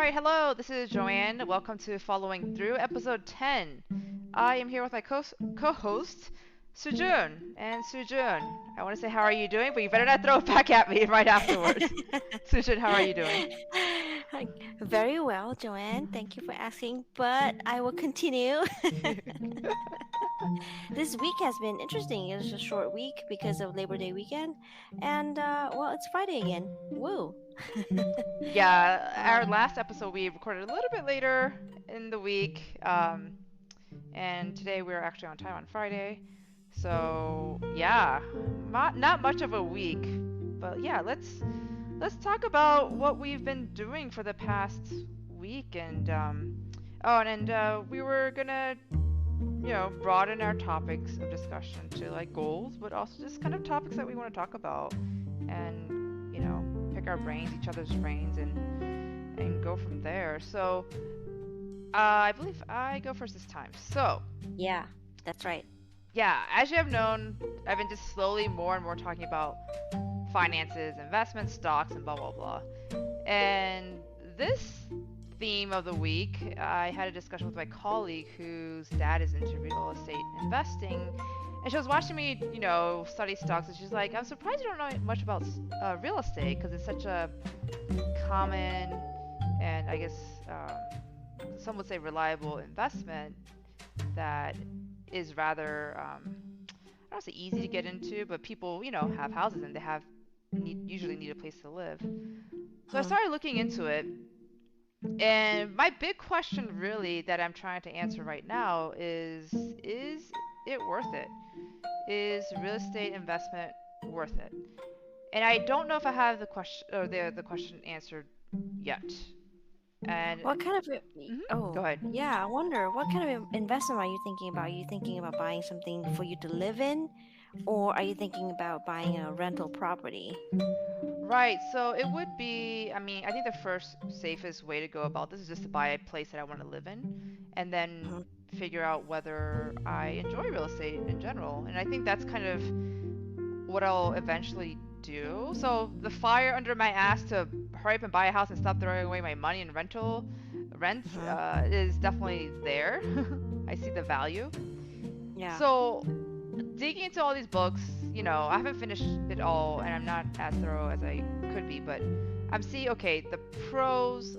right, hello, this is Joanne. Welcome to Following Through, episode 10. I am here with my co-host, Sujun. And Sujun, I want to say how are you doing, but you better not throw it back at me right afterwards. Sujun, how are you doing? Very well, Joanne. Thank you for asking, but I will continue. This week has been interesting. It was a short week because of Labor Day weekend, and well, it's Friday again. Woo! Yeah, our um, last episode we recorded a little bit later in the week, and today we're actually on time on Friday. So yeah, not much of a week, but yeah, let's talk about what we've been doing for the past week and we were gonna broaden our topics of discussion to like goals, but also just kind of topics that we want to talk about and pick our brains, each other's brains, and go from there. So I believe I go first this time. So yeah, that's right. yeah, as you have known, I've been just slowly more and more talking about finances, investments, stocks, and blah blah blah. And this theme of the week, I had a discussion with my colleague whose dad is into real estate investing, and she was watching me, study stocks, and she's like, "I'm surprised you don't know much about real estate because it's such a common and I guess some would say reliable investment that is rather I don't say easy to get into, but people have houses and they usually need a place to live." So I Hmm. started looking into it, and my big question really that I'm trying to answer right now is it worth it? Is real estate investment worth it? And I don't know if I have the question or the question answered yet. And What kind of go oh ahead. yeah, I wonder what kind of investment are you thinking about? Are you thinking about buying something for you to live in, or are you thinking about buying a rental property? Right, so it would be, I mean, I think the first safest way to go about this is just to buy a place that I want to live in and then Mhm. figure out whether I enjoy real estate in general. And I think that's kind of what I'll eventually do. So the fire under my ass to hurry up and buy a house and stop throwing away my money in rent Mhm. is definitely there. I see the value. Yeah. So digging into all these books, I haven't finished it all, and I'm not as thorough as I could be, but I'm seeing, okay, the pros.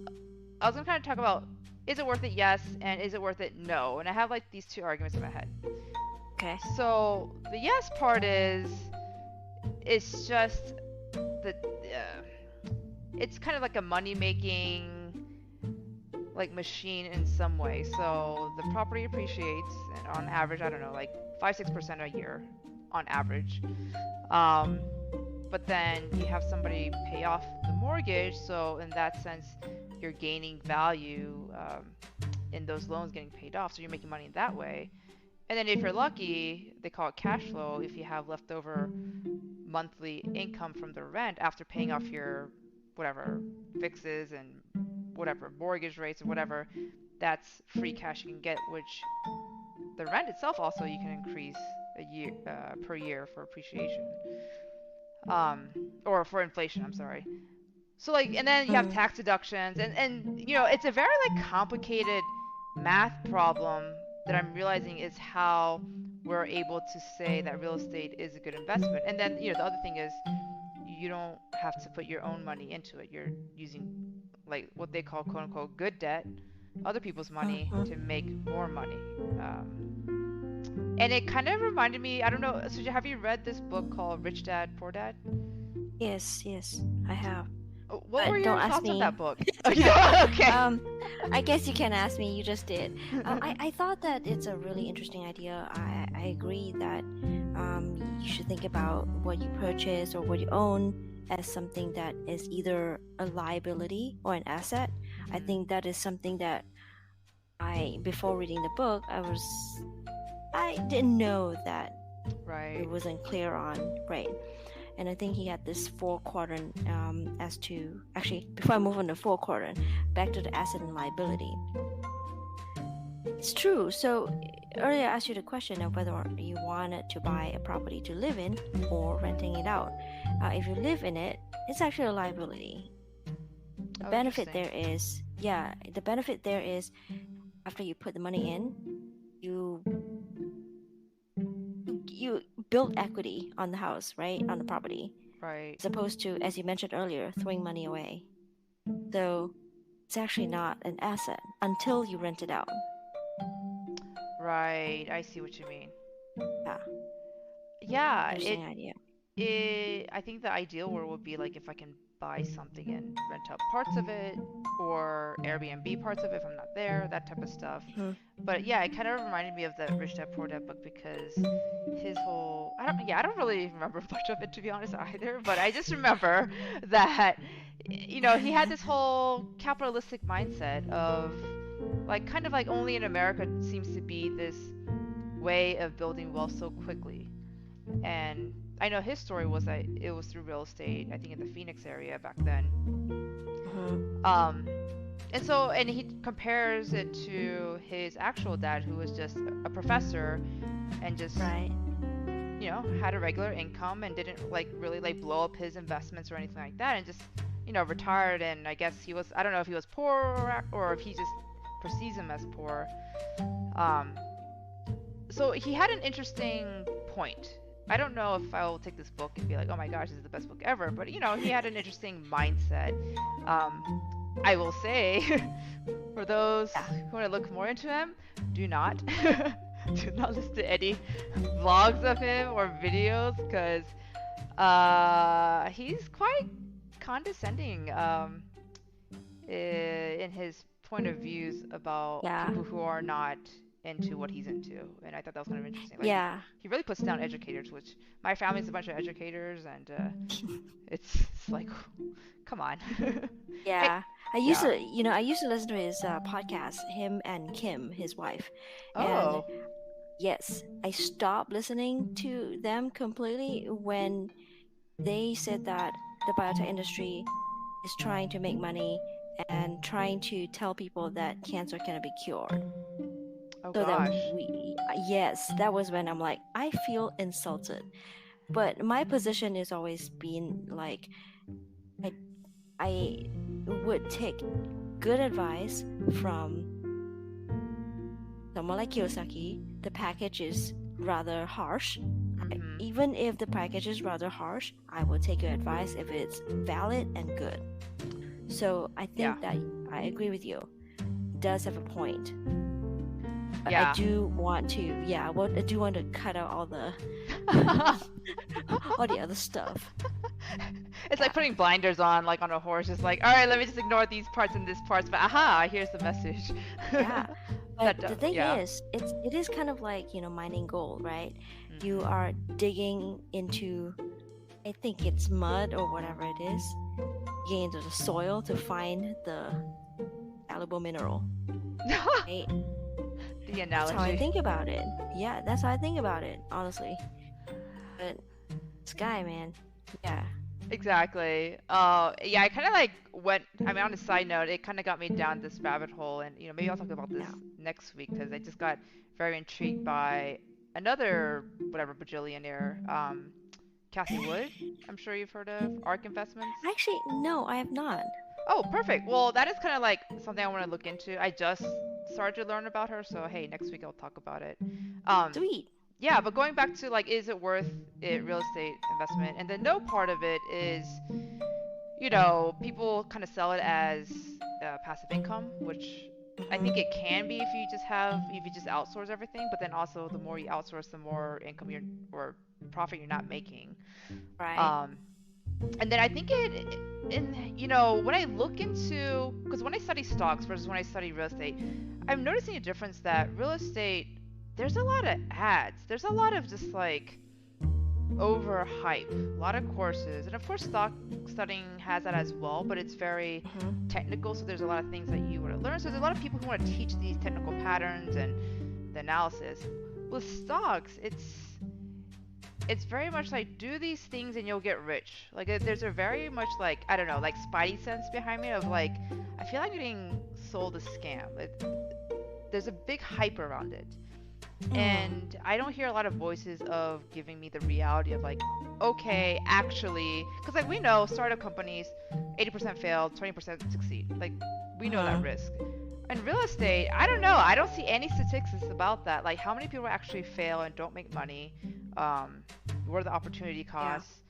I was gonna kind of talk about, is it worth it? Yes, and is it worth it? No. And I have like these two arguments in my head. Okay. So the yes part is, it's just it's kind of like a money making like machine in some way. So the property appreciates, and on average, I don't know, like 5-6% a year on average. Um, but then you have somebody pay off the mortgage, so in that sense, you're gaining value in those loans getting paid off. So you're making money that way. And then if you're lucky, they call it cash flow. If you have leftover monthly income from the rent after paying off your whatever fixes and whatever mortgage rates or whatever, that's free cash you can get, which the rent itself also you can increase a year per year for appreciation, um, or for inflation. I'm sorry. So like, and then you have Mm. tax deductions, and it's a very like complicated math problem that I'm realizing is how we're able to say that real estate is a good investment. And then the other thing is you don't have to put your own money into it. You're using like what they call quote unquote good debt, other people's money to Mhm. make more money. And it kind of reminded me, I don't know, Suja, have you read this book called Rich Dad Poor Dad? Yes, yes, I have. What were But don't your ask thoughts on that me. book? Oh, yeah, okay. um, I guess you can ask me. You just did. I thought that it's a really interesting idea. I agree that you should think about what you purchase or what you own as something that is either a liability or an asset. I Mhm. think that is something that before reading the book, I didn't know that it Right. wasn't clear on, right? And I think he had this four quadrant as to actually before I move on to four quadrant, back to the asset and liability. It's true. So earlier I asked you the question of whether you wanted to buy a property to live in or renting it out. If you live in it, it's actually a liability. The Oh, benefit interesting. there is yeah, the benefit there is after you put the money in, you you build equity on the house, right? On the property, Right. as opposed to, as you mentioned earlier, throwing money away. So it's actually not an asset until you rent it out. Right. I see what you mean. Yeah, Yeah, interesting idea. I think the ideal world would be like if I can buy something and rent out parts of it or Airbnb parts of it if I'm not there, that type of stuff. Hmm. But yeah, it kind of reminded me of the Rich Dad Poor Dad book because his whole I don't really remember much of it to be honest either, but I just remember that he had this whole capitalistic mindset of like kind of like only in America seems to be this way of building wealth so quickly. And I know his story was that it was through real estate, I think in the Phoenix area back then. Hmm. Um, and he compares it to his actual dad, who was just a professor and just, Right. had a regular income and didn't like really like blow up his investments or anything like that and just, retired. And I guess I don't know if he was poor or if he just perceives him as poor. Um, so he had an interesting point. I don't know if I will take this book and be like, oh my gosh, this is the best book ever. But he had an interesting mindset. Um, I will say, for those Yeah. who want to look more into him, do not, do not listen to any vlogs of him or videos because he's quite condescending in his point of views about Yeah. people who are not into what he's into, and I thought that was kind of interesting. Like Yeah. he really puts down educators, which my family's a bunch of educators, and it's like, come on. I, Yeah. I used yeah. to, I used to listen to his podcast, him and Kim, his wife. And Oh. yes, I stopped listening to them completely when they said that the biotech industry is trying to make money and trying to tell people that cancer cannot be cured. Oh So that gosh. yes, that was when I'm like, I feel insulted. But my position is always been like, I, I would take good advice from someone like Kiyosaki. The package is rather harsh. Mhm. Even if the package is rather harsh, I will take your advice if it's valid and good. So I Yeah. think that I agree with you. It does have a point. But I Yeah. do want to, I do want to cut out all the all the other stuff. It's Yeah, like putting blinders on, like on a horse. It's like, all right, let me just ignore these parts and this parts, but aha, here's the message. yeah. But the thing Yeah. is, it is kind of like mining gold, right? You Mhm. are digging into, I think it's mud or whatever it is, digging into the soil to find the valuable mineral, right? The That's how I analogy. think about it. Yeah, that's how I think about it, honestly. But this guy, man, yeah, Exactly. Yeah, I kind of like went. I mean, on a side note, it kind of got me down this rabbit hole, and maybe I'll talk about this yeah. next week because I just got very intrigued by another whatever bajillionaire, Cassie Wood. I'm sure you've heard of ARK Investments. Actually, no, I have not. Oh, perfect. Well, that is kind of like something I want to look into. I just started to learn about her, so hey, next week I'll talk about it. Um, Sweet. yeah, but going back to like, is it worth it real estate investment? And the no part of it is, people kind of sell it as passive income, which I think it Hmm. can be if you just outsource everything. But then also, the more you outsource, the more income or profit you're not making. Right. Um, and then I think when I look into, because when I study stocks versus when I study real estate, I'm noticing a difference that real estate, there's a lot of ads. There's a lot of just like overhype, a lot of courses. And of course, stock studying has that as well, but it's very Hmm. technical. So there's a lot of things that you want to learn. So there's a lot of people who want to teach these technical patterns and the analysis. With stocks, it's very much like do these things and you'll get rich. Like there's a very much like I don't know, like spidey sense behind me of like I feel like I'm getting sold a scam. There's a big hype around it. Mm. And I don't hear a lot of voices of giving me the reality of like, okay, actually, because like we know startup companies, 80% fail, 20% succeed. Like we know that Mm. risk. In real estate, I don't know. I don't see any statistics about that. Like how many people actually fail and don't make money? Um, what are the opportunity Yeah. costs?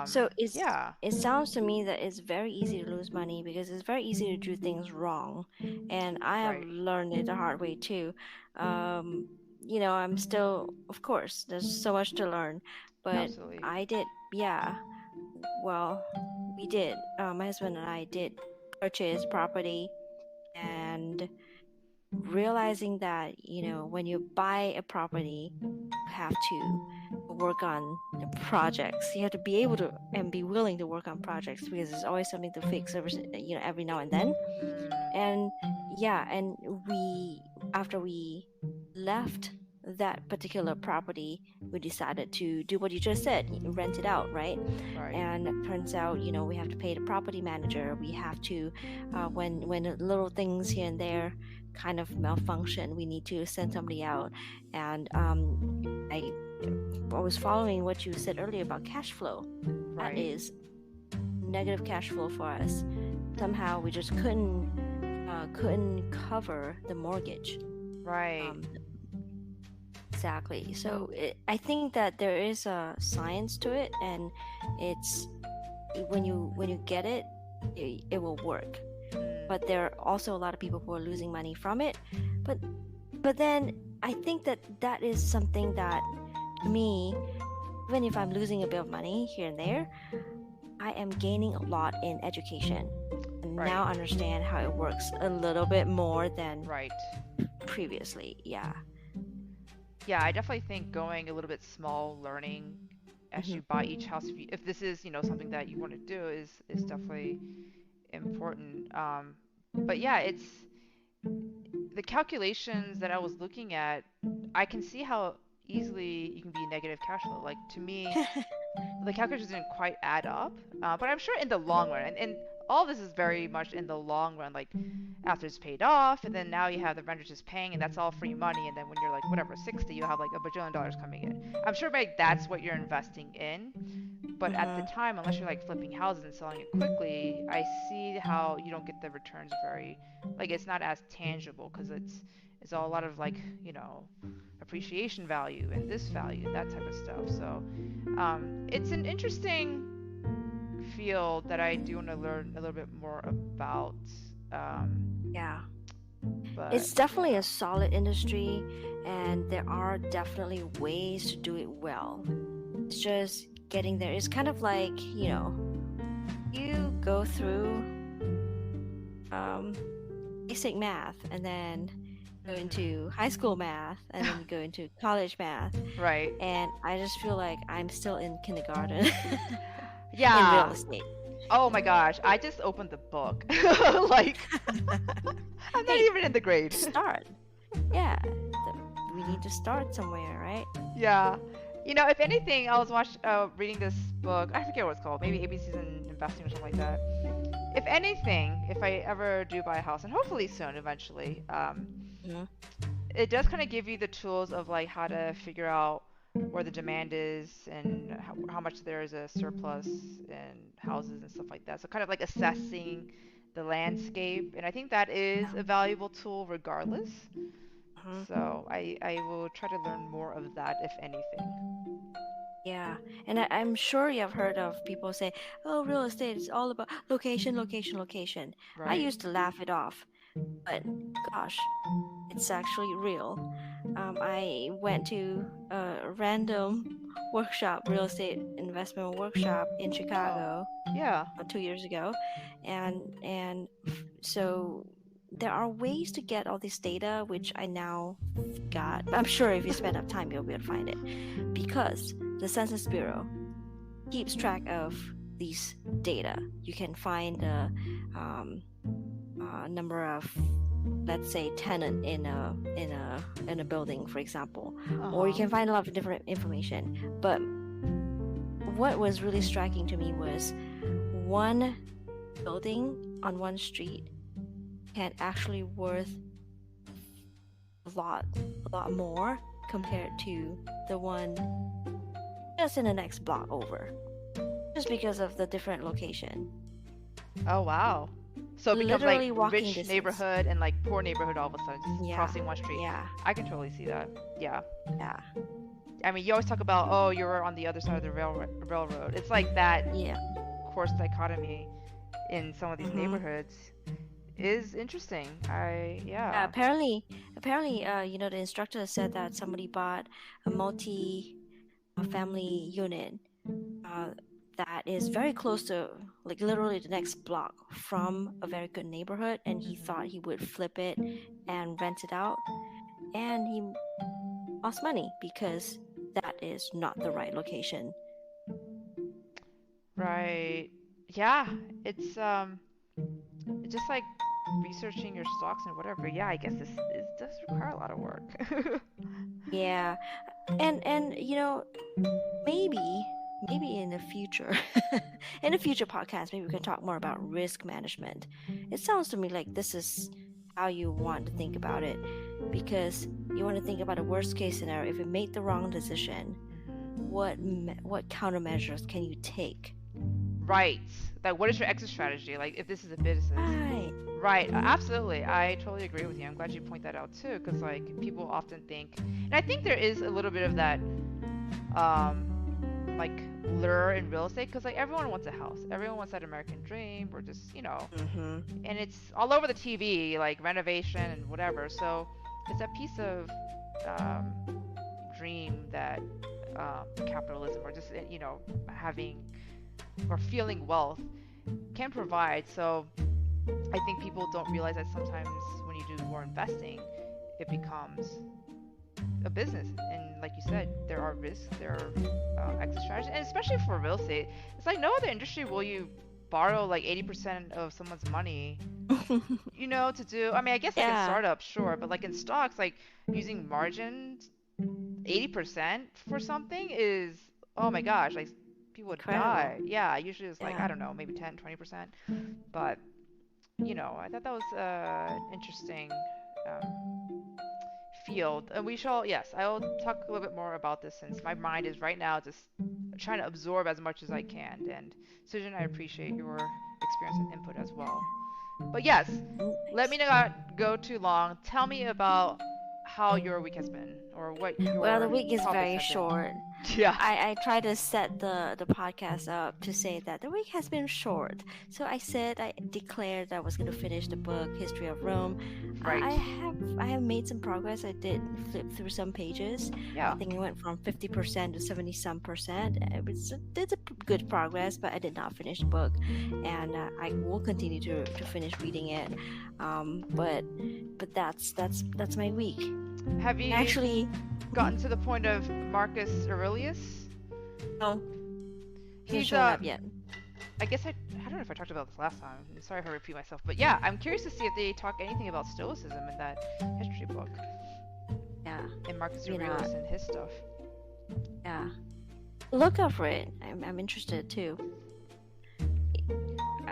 So Yeah, it sounds to me that it's very easy to lose money because it's very easy to do things wrong, and I have right. learned it the hard way too. Um, I'm still, of course, there's so much to learn, but Absolutely. I did, yeah. Well, we did. My husband and I did purchase property, and realizing that when you buy a property you have to work on the projects. You have to be able to and be willing to work on projects because there's always something to fix every now and then. Mm, And yeah, and we after we left that particular property, we decided to do what you just said, rent it out, right? right. And it turns out, we have to pay the property manager. We have to, when little things here and there kind of malfunction, we need to send somebody out. And I was following what you said earlier about cash flow. That Right. is negative cash flow for us. Somehow we just couldn't cover the mortgage. Right. Um, exactly. So I think that there is a science to it, and it's when you get it, it will work. Mm, But there are also a lot of people who are losing money from it. But but then I think that that is something that, to me, even if I'm losing a bit of money here and there, I am gaining a lot in education and right. now understand how it works a little bit more than Right. previously. Yeah. Yeah, I definitely think going a little bit small, learning as Hmm. you buy each house, if this is, something that you want to do, is definitely important. But yeah, it's the calculations that I was looking at. I can see how easily you can be negative cash flow. Like to me, the calculations didn't quite add up. But I'm sure in the long run, and all this is very much in the long run. Like after it's paid off, and then now you have the renters just paying, and that's all free money. And then when you're like whatever 60, you have like a bajillion dollars coming in. I'm sure like that's what you're investing in. But at the Hmm. time, unless you're like flipping houses and selling it quickly, I see how you don't get the returns very, like it's not as tangible because it's all a lot of like appreciation value and this value and that type of stuff. So it's an interesting field that I do want to learn a little bit more about. Um, Yeah. but It's definitely yeah, a solid industry, and there are definitely ways to do it well. It's just getting there. It's kind of like, you go through um, basic math, and then go into high school math, and then you go into college math. right. And I just feel like I'm still in kindergarten in real Yeah. estate. Oh my gosh, I just opened the book. Like, I'm not Hey, even in the grade. start. Yeah, we need to start somewhere, right? Yeah. If anything, I was reading this book. I forget what it's called. Maybe ABC's in Investing or something like that. If anything, if I ever do buy a house, and hopefully soon, eventually, Hmm. it does kind of give you the tools of like how to figure out where the demand is and how much there is a surplus in houses and stuff like that. So kind of like assessing the landscape, and I think that is a valuable tool regardless. Hmm. So I will try to learn more of that if anything. Yeah, and I'm sure you have heard of people say, "Oh, real estate is all about location, location, location." I Right. used to laugh it off, but gosh, it's actually real. I went to a random workshop, real estate investment workshop in Oh. Chicago Yeah. 2 years ago, and so there are ways to get all this data, which I now got. I'm sure if you spend enough time, you'll be able to find it because the Census Bureau keeps track of these data. You can find the um, number of, let's say, tenant in a building, for example, or you Uh-huh. can find a lot of different information. But what was really striking to me was one building on one street can actually worth a lot more compared to the one just in the next block over, just because of the different location. Oh wow. So it becomes like Literally walking rich distance. neighborhood and like poor neighborhood all of a sudden, just Yeah, crossing one street. yeah, I can totally see that. Yeah. yeah, I mean, you always talk about, oh, you're on the other side of the railroad. It's like that yeah. course dichotomy in some of these Mm-hmm. neighborhoods is interesting. Yeah, Yeah. apparently, the instructor said that somebody bought a family unit uh, that is very close to, like, literally the next block from a very good neighborhood, and he thought he would flip it and rent it out, and he lost money because that is not the right location. Right. Yeah. It's just like researching your stocks and whatever. Yeah, I guess this does require a lot of work. Yeah, and maybe in the future, in a future podcast, maybe we can talk more about risk management. It sounds to me like this is how you want to think about it, because you want to think about a worst case scenario. If you made the wrong decision, what countermeasures can you take? Right. Like, what is your exit strategy? Like, if this is a business. Right. Right. Absolutely. I totally agree with you. I'm glad you point that out too, because like people often think, and I think there is a little bit of that, um, like lure in real estate, because like everyone wants a house, everyone wants that American dream, or just Mm-hmm. and it's all over the TV, like renovation and whatever. So it's a piece of um, dream that capitalism, or just having or feeling wealth can provide. So I think people don't realize that sometimes when you do more investing, it becomes a business. And like you said, there are risks, there are exit strategies, and especially for real estate, it's like no other industry will you borrow like 80% of someone's money, to do. I mean, I guess like in Yeah. startups, sure, but like in stocks, like using margins 80% for something is, oh my gosh, like people would Incredible. die. Yeah, usually it's like, I Yeah. don't know, maybe 10, 20%. But I thought that was interesting um, field. And we shall, yes, I'll talk a little bit more about this since my mind is right now just trying to absorb as much as I can. And Susan, I appreciate your experience and input as well. But yes, let me Nice. not go too long. Tell me about how your week has been or what Well, the your week is topics very have been. short. Yeah. I try to set the podcast up to say that the week has been short. So I declared that I was going to finish the book History of Rome. Right. I have made some progress. I did flip through some pages. I Yeah. think it went from 50% to 70 some percent. It's a good progress, but I did not finish the book, and I will continue to finish reading it. But that's my week. Have you Actually, gotten to the point of Marcus Aurelius? no, hasn't He's shown up yet. I guess I don't know if I talked about this last time. I'm sorry if I repeat myself, but yeah, I'm curious to see if they talk anything about Stoicism in that history book, Yeah, in Marcus you know, Aurelius and his stuff. yeah. Look up for it. I'm interested too.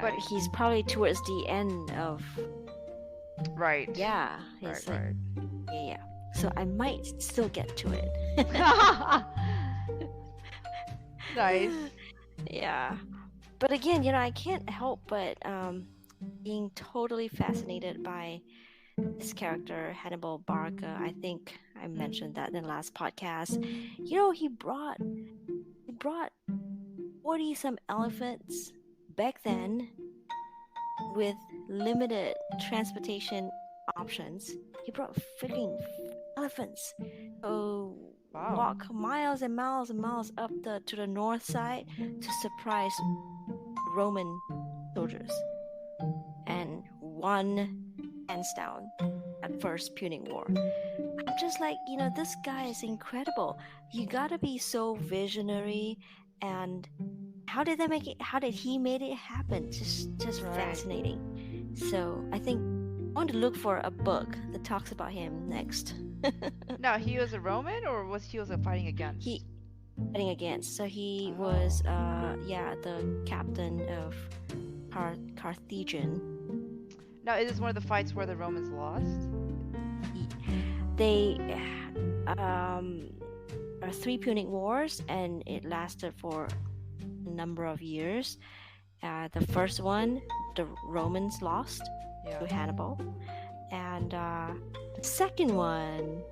But He's probably towards the end of. right, Yeah, right, he's like, right. yeah. So I might still get to it. Nice. Yeah. But again, I can't help but being totally fascinated by this character, Hannibal Barca. I think I mentioned that in the last podcast. He brought 40 some elephants back then with limited transportation options. He brought freaking elephants. So Wow. walk miles and miles and miles up to the north side to surprise Roman soldiers and won hands down at First Punic War. I'm just like, this guy is incredible. You gotta be so visionary, and how did he made it happen? Just Right. fascinating. So I think I want to look for a book that talks about him next. Now, he was a Roman, or he was a fighting against? He fighting against. So he Oh. was the captain of Carthagena. Now, is this one of the fights where the Romans lost? They are three Punic Wars, and it lasted for a number of years. The first one, the Romans lost Yeah. to Hannibal, and the second one,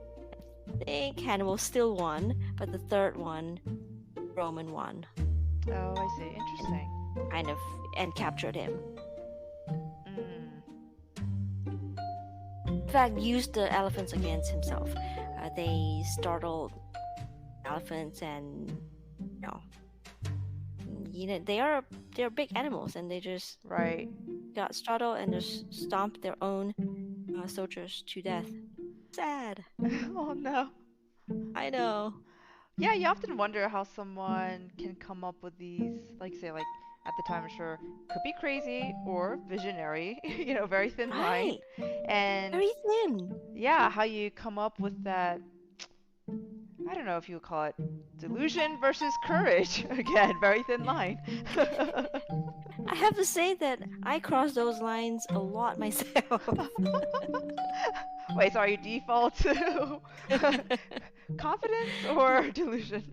I think Hannibal still won, but the third one, Roman won, Oh, I see. Interesting. kind of, and captured him. Mm. In fact, used the elephants against himself. They startled elephants, and they're big animals, and they just Right. got startled and just stomped their own soldiers to death. Sad. Oh no. I know. Yeah, you often wonder how someone can come up with these, like say, like at the time, I'm sure, could be crazy or visionary, very thin line. Right. And Very thin. yeah, how you come up with that, I don't know if you would call it delusion versus courage. Again, very thin line. I have to say that I cross those lines a lot myself. Wait, so are you default to confidence or delusion?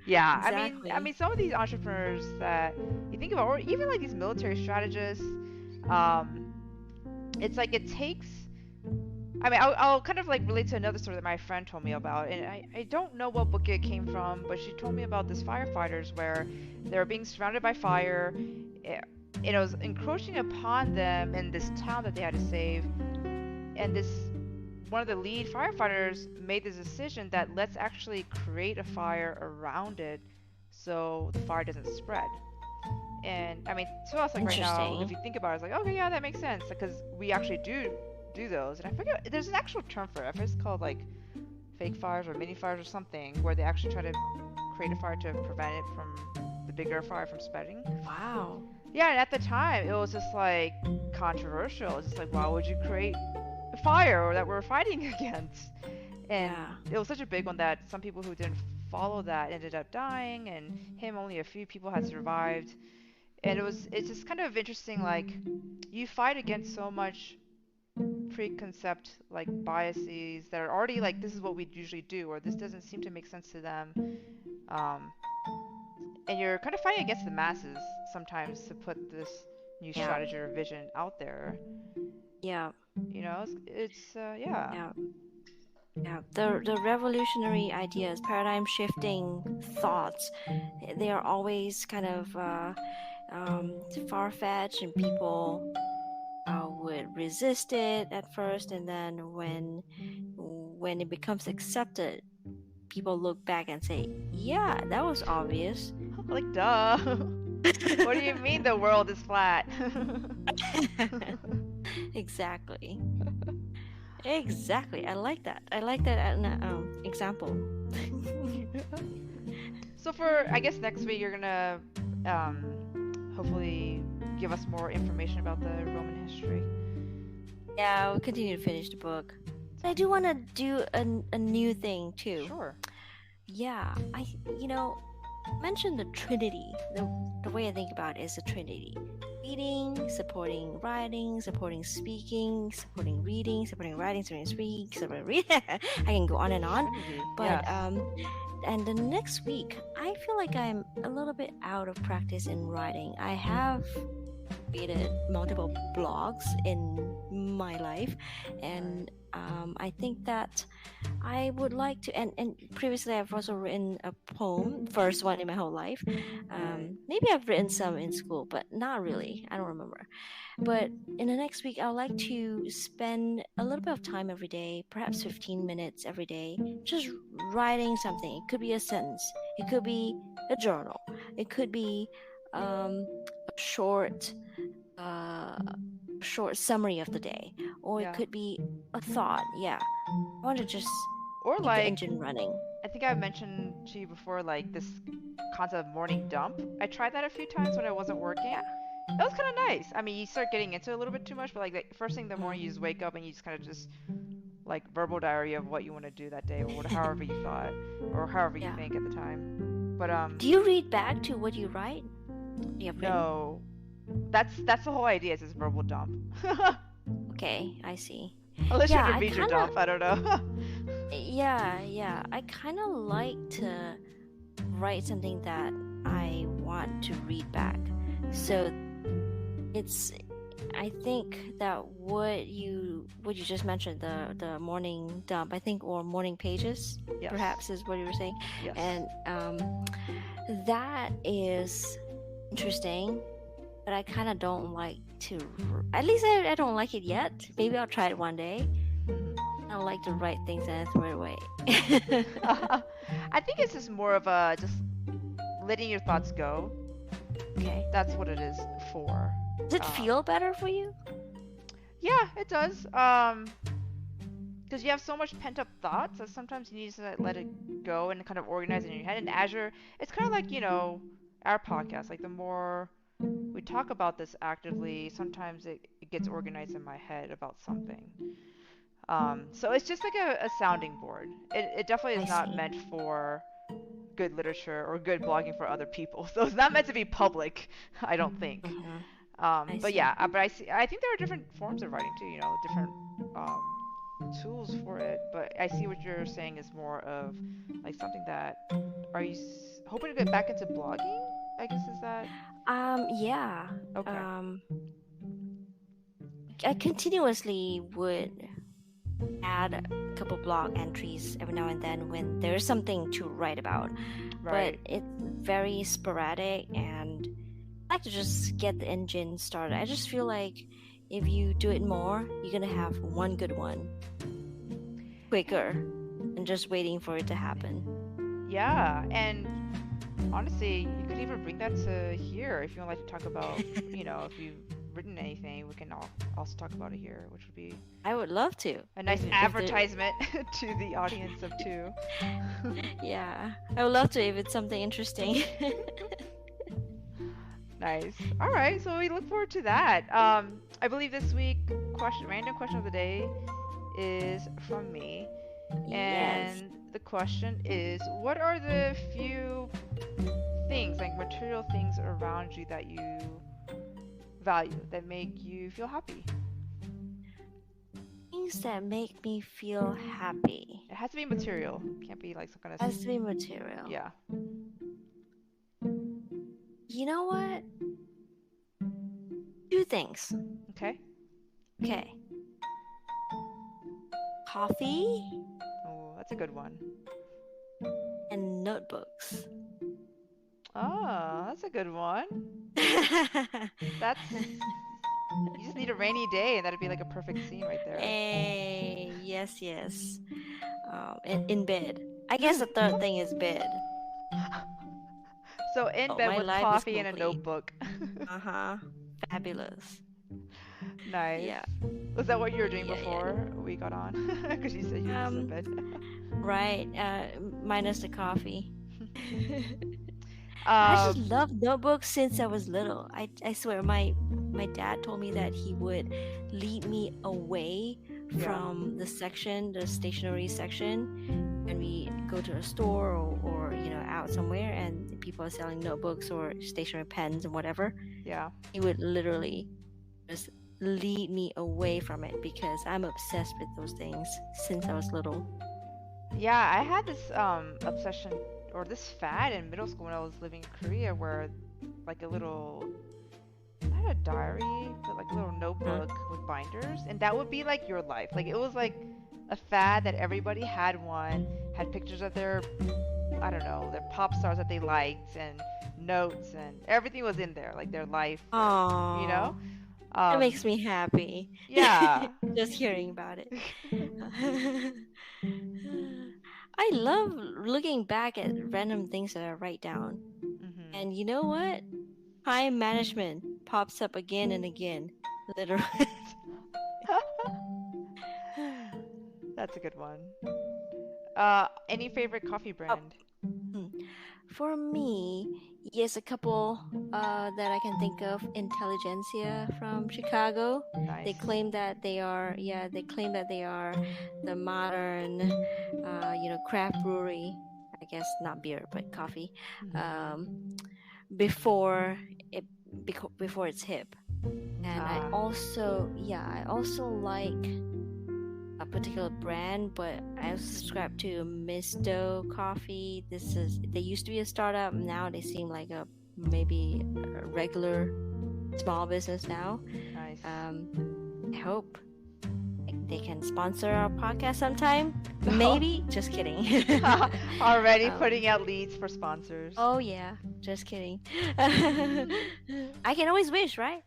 Yeah, I mean, Exactly. some of these entrepreneurs that you think about, or even like these military strategists, um, it's like it takes. I mean, I'll kind of like relate to another story that my friend told me about, and I don't know what book it came from, but she told me about this firefighters where they were being surrounded by fire, eh, and it was encroaching upon them in this town that they had to save, and this one of the lead firefighters made this decision that let's actually create a fire around it so the fire doesn't spread. And I mean, to us, like right now, if Interesting. you think about it, it's like, okay, yeah, that makes sense because we actually do those. And I forget, there's an actual term for it. I forget it's called like fake fires or mini fires or something, where they actually try to create a fire to prevent it from the bigger fire from spreading. Wow. Yeah, and at the time, it was just like controversial. It's just like, why would you create a fire or that we're fighting against? And Yeah. it was such a big one that some people who didn't follow that ended up dying, and him only a few people had survived. And it's just kind of interesting, like you fight against so much preconcept like biases that are already like this is what we usually do or this doesn't seem to make sense to them. um, and you're kind of fighting against the masses sometimes to put this new Yeah. strategy or vision out there. Yeah. Yeah. Yeah. Yeah. The revolutionary ideas, paradigm shifting thoughts, they are always kind of far fetched, and people would resist it at first, and then when it becomes accepted, people look back and say, "Yeah, that was obvious." Like, duh. What do you mean the world is flat? Exactly. Exactly. I like that. I like that example. So for I guess next week you're gonna hopefully give us more information about the Roman history. Yeah, we'll continue to finish the book. I do want to do a new thing too. Sure. Yeah, mention the Trinity. The way I think about it is the Trinity: reading, supporting writing, supporting speaking, supporting reading, supporting writing, supporting speaking, supporting reading. I can go on and on. Trinity. But Yes. and the next week, I feel like I'm a little bit out of practice in writing. I have created multiple blogs in my life, and I think that I would like to, and previously I've also written a poem, first one in my whole life. Right. Maybe I've written some in school, but not really. I don't remember. But in the next week, I would like to spend a little bit of time every day, perhaps 15 minutes every day, just writing something. It could be a sentence, it could be a journal, it could be a uh, short summary of the day, or it Yeah. could be a thought. Yeah, I want to just Or keep the like engine running. I think I mentioned to you before, like this concept of morning dump. I tried that a few times when I wasn't working. Yeah. It was kind of nice. I mean, you start getting into it a little bit too much, but like the first thing in the morning, you just wake up and you just kind of just like verbal diary of what you want to do that day, or however you thought, or however you Yeah. think at the time. But Do you read back to what you write? You have written? no, that's the whole idea. Is this verbal dump. Okay, I see. Unless you Yeah, have to I read your kind of, dump, I don't know. yeah, I kind of like to write something that I want to read back. So it's, I think that what you just mentioned, the morning dump, I think, or morning pages, Yes. perhaps is what you were saying, Yes. and that is interesting. But I kind of don't like to. At least I don't like it yet. Maybe I'll try it one day. I don't like to write things and then throw it away. I think it's just more of a just letting your thoughts go. Okay. That's what it is for. Does it feel better for you? Yeah, it does. Because you have so much pent up thoughts that sometimes you need to let it go and kind of organize it in your head. And Azure, it's kind of like, our podcast. Like, the more we talk about this actively, sometimes it gets organized in my head about something. So it's just like a sounding board. It definitely I is not see. meant for good literature or good blogging for other people. So it's not meant to be public, I don't think. Mm-hmm. I But see. yeah, but I think there are different forms of writing too. Different um, tools for it. But I see what you're saying is more of like something that are you hoping to get back into blogging? I guess is that Yeah. okay? I continuously would add a couple blog entries every now and then when there's something to write about, but Right. it's very sporadic, and I like to just get the engine started. I just feel like if you do it more, you're gonna have one good one quicker than just waiting for it to happen. Yeah, and honestly, you could even bring that to here if you would like to talk about, if you've written anything, we can also talk about it here, which would be I would love to. a nice If the advertisement to the audience of two. Yeah, I would love to if it's something interesting. Nice. All right, so we look forward to that. I believe this week random question of the day is from me, Yes. and the question is, what are the few things, like material things around you that you value that make you feel happy? Things that make me feel happy. It has to be material. Can't be like some kind of Has to be material. yeah. You know what? Two things. Okay. Okay. Coffee Oh, that's a good one. and notebooks. Oh, that's a good one. That's you just need a rainy day and that'd be like a perfect scene right there. Hey, yes. In bed. I guess the third thing is bed. So in Oh, bed my with life is coffee and a complete. notebook. Uh-huh. Fabulous. Nice. Yeah. Was that what you were doing Yeah. before we got on? Because you said you were just in bed. Right. Minus the coffee. I just um, love notebooks since I was little. I swear my dad told me that he would lead me away yeah. from the stationery section, when we go to a store or out somewhere and people are selling notebooks or stationery pens and whatever. Yeah. He would literally just lead me away from it because I'm obsessed with those things since I was little. Yeah, I had this obsession or this fad in middle school when I was living in Korea where like a little not a diary, but like a little Huh? notebook with binders, and that would be like your life. Like it was like a fad that everybody had one, had pictures of their I don't know, their pop stars that they liked and notes and everything was in there, like their life or, Oh, that um makes me happy. yeah. Just hearing about it. I love looking back at random things that I write down. Mhm. And you know what? Time management pops up again and again. Literally. That's a good one. Any favorite coffee Oh, brand? hmm. For me, yes, a couple that I can think of. Intelligentsia from Chicago. Nice. They claim that they are, yeah, they claim that they are the modern, craft brewery. I guess not beer, but coffee. Mhm. Um, before it, before it's hip. And I Ah, also, yeah, I also like a particular brand, but I also subscribe to Misto Coffee. They used to be a startup. Now they seem like a maybe a regular small business now. Nice. I hope they can sponsor our podcast sometime. Maybe. Just kidding. Already Um, putting out leads for sponsors. oh yeah, just kidding. I can always wish, right?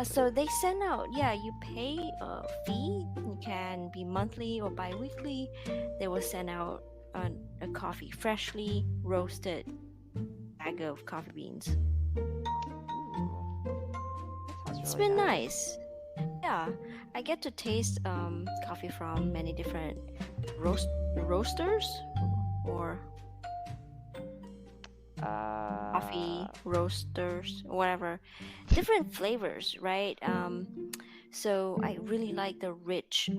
So they send out, yeah, you pay a fee. You can be monthly or bi-weekly. They will send out a coffee, freshly roasted bag of coffee beans. Ooh, that sounds It's really been nice. nice. Yeah, I get to taste coffee from many different roasters or coffee Uh, roasters, whatever, different flavors, right? So I really like the rich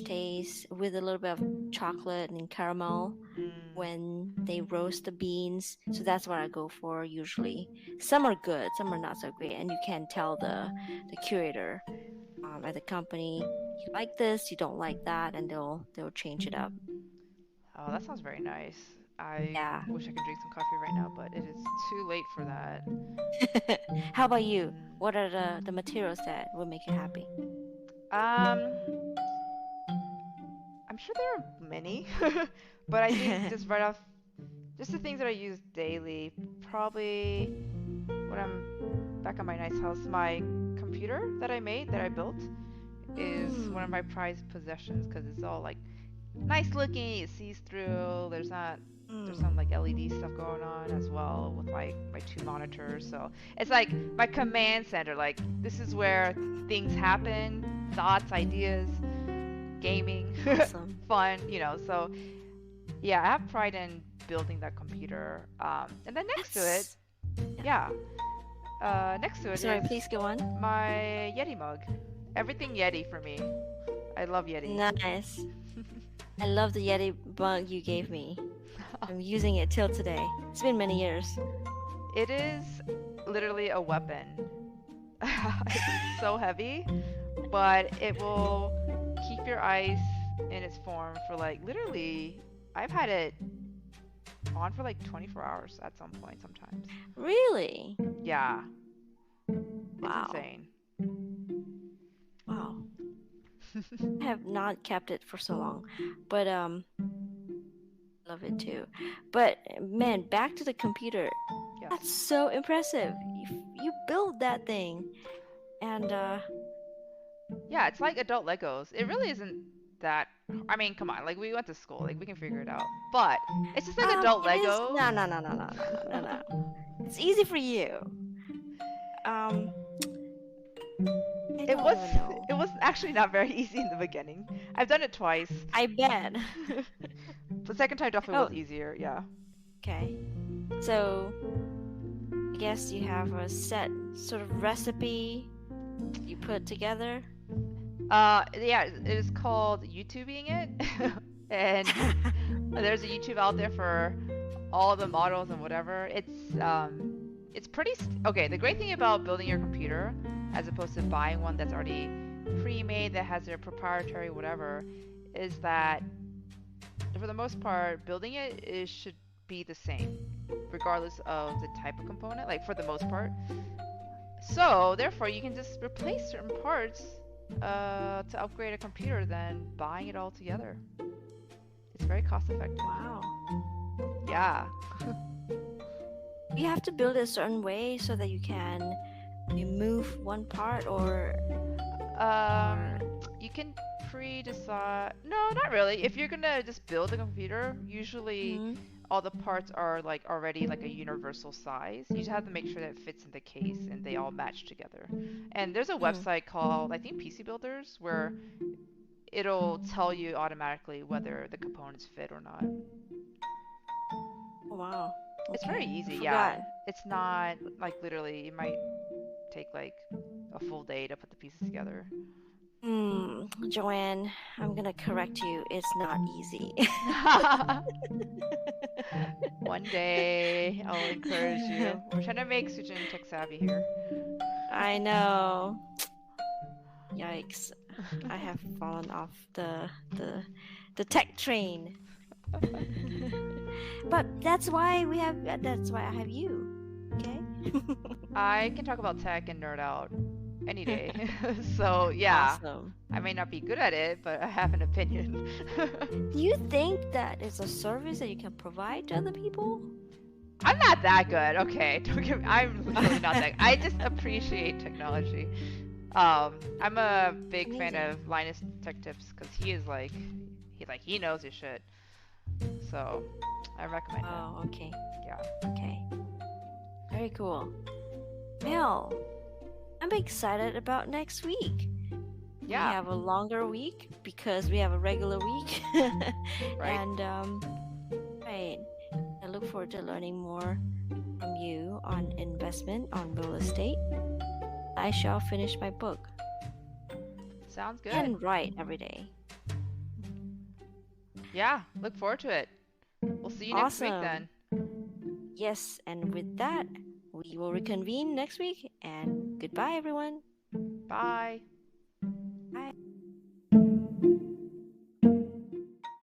taste with a little bit of chocolate and caramel mm, when they roast the beans. So that's what I go for usually. Some are good, some are not so great, and you can tell the curator at the company, you like this, you don't like that, and they'll change it up. oh, that sounds very nice. I Yeah. wish I could drink some coffee right now, but it is too late for that. How about you? Mm. What are the materials that will make you happy? Um, I'm sure there are many, but I think just right off, just the things that I use daily, probably when I'm back at my nice house, my computer that I made, that I built, is one of Mm, my prized possessions because it's all like nice looking, it sees through. There's some mm. like LED stuff going on as well with my two monitors. So it's like my command center. Like this is where things happen, thoughts, ideas, gaming, Awesome. fun. So yeah, I have pride in building that computer. And then next to it, That's yeah. yeah, next to it Sorry, is please go on. my Yeti mug. Everything Yeti for me. I love Yetis. Nice. I love the Yeti mug you gave me. I'm using it till today. It's been many years. It is literally a weapon. It's so heavy, but it will keep your ice in its form for like literally. I've had it on for like 24 hours at some point sometimes. Really? Yeah, it's Wow. insane. Wow. I have not kept it for so long, but love it too. But man, back to the computer. Yes. That's so impressive. You built that thing, and Yeah, it's like adult Legos. It really isn't that. I mean, come on. Like we went to school. Like we can figure it out. But it's just like adult it is Legos. no. It's easy for you. Um, I It don't was even know. it was actually not very easy in the beginning. I've done it twice. I bet. The second time definitely Oh, was easier. Yeah. okay. So I guess you have a set sort of recipe you put together. Yeah, it is called YouTubing it, and there's a YouTube out there for all the models and whatever. It's pretty okay. The great thing about building your computer, as opposed to buying one that's already pre-made that has their proprietary whatever, is that for the most part, building it should be the same, regardless of the type of component. Like for the most part. So therefore, you can just replace certain parts to upgrade a computer than buying it all together. It's very cost effective. Wow. Yeah. You have to build it a certain way so that you can remove one part or You can pre-decide. No, not really. If you're gonna just build a computer, usually hmm all the parts are like already like a universal size. You just have to make sure that it fits in the case and they all match together. And there's a mm. website called I think PC Builders where it'll tell you automatically whether the components fit or not. Oh, wow. It's very Okay. I easy, yeah. forgot. It's not like literally it might take like a full day to put the pieces together. Joanne, I'm gonna correct you. It's not easy. One day I'll encourage you. We're trying to make Sujin tech savvy here. I know. Yikes. I have fallen off the tech train. But that's why I have you. Okay? I can talk about tech and nerd out any day. So, yeah, Awesome. I may not be good at it, but I have an opinion. Do you think that is a service that you can provide to other people? I'm not that good, okay? Don't get me, I'm really not that. I just appreciate technology. I'm a big fan Amazing. of Linus Tech Tips because he knows his shit. So, I recommend him. Oh, okay. Yeah. Okay. Very cool. Well, I'm excited about next week. We Yeah. have a longer week because we have a regular week. Right. And right. I look forward to learning more from you on investment on real estate. I shall finish my book Sounds good. and write every day. Yeah, look forward to it. We'll see you next week Awesome. then. Yes, and with that, we will reconvene next week. And goodbye, everyone. Bye. Bye.